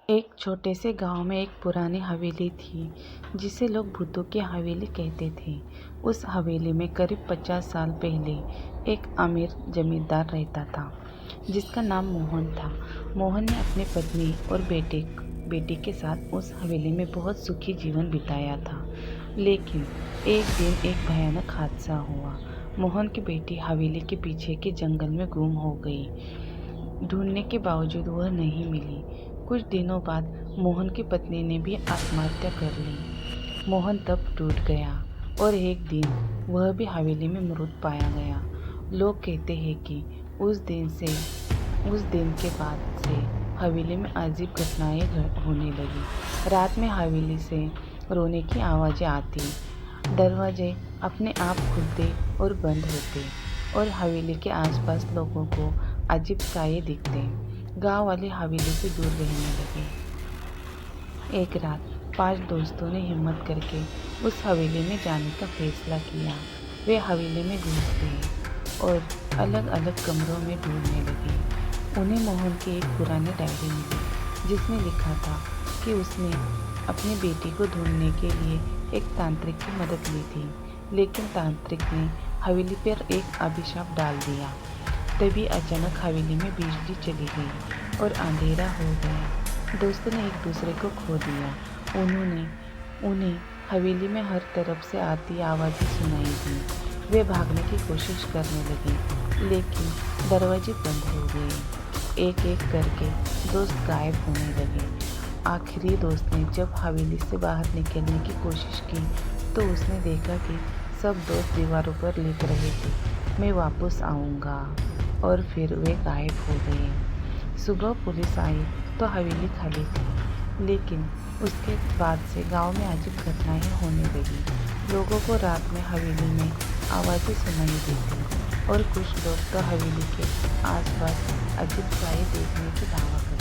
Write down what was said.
एक छोटे से गांव में एक पुरानी हवेली थी जिसे लोग भूतों की हवेली कहते थे। उस हवेली में करीब 50 साल पहले एक अमीर जमींदार रहता था जिसका नाम मोहन था। मोहन ने अपनी पत्नी और बेटी के साथ उस हवेली में बहुत सुखी जीवन बिताया था। लेकिन एक दिन एक भयानक हादसा हुआ। मोहन की बेटी हवेली के पीछे के जंगल में गुम हो गई। ढूंढने के बावजूद वह नहीं मिली। कुछ दिनों बाद मोहन की पत्नी ने भी आत्महत्या कर ली। मोहन तब टूट गया और एक दिन वह भी हवेली में मृत पाया गया। लोग कहते हैं कि उस दिन के बाद से हवेली में अजीब घटनाएं होने लगी। रात में हवेली से रोने की आवाज़ें आती, दरवाजे अपने आप खुलते और बंद होते और हवेली के आसपास लोगों को अजीब साये दिखते। गांव वाले हवेली से दूर रहने लगे। एक रात 5 दोस्तों ने हिम्मत करके उस हवेली में जाने का फैसला किया। वे हवेली में घुस गए और अलग अलग कमरों में ढूंढने लगे। उन्हें मोहन की एक पुरानी डायरी मिली जिसमें लिखा था कि उसने अपनी बेटी को ढूंढने के लिए एक तांत्रिक की मदद ली थी, लेकिन तांत्रिक ने हवेली पर एक अभिशाप डाल दिया। तभी अचानक हवेली में बिजली चली गई और अंधेरा हो गया। दोस्तों ने एक दूसरे को खो दिया। उन्हें हवेली में हर तरफ से आती आवाज़ें सुनाई दी। वे भागने की कोशिश करने लगे, लेकिन दरवाजे बंद हो गए। एक एक करके दोस्त गायब होने लगे। आखिरी दोस्त ने जब हवेली से बाहर निकलने की कोशिश की तो उसने देखा कि सब दोस्त दीवारों पर लिख रहे थे, मैं वापस आऊँगा। और फिर वे गायब हो गए। सुबह पुलिस आई तो हवेली खाली थी, लेकिन उसके बाद से गांव में अजीब घटनाएं होने लगी। लोगों को रात में हवेली में आवाज़ें सुनाई देती और कुछ लोग तो हवेली के आसपास अजीब साए देखने की दावा करते।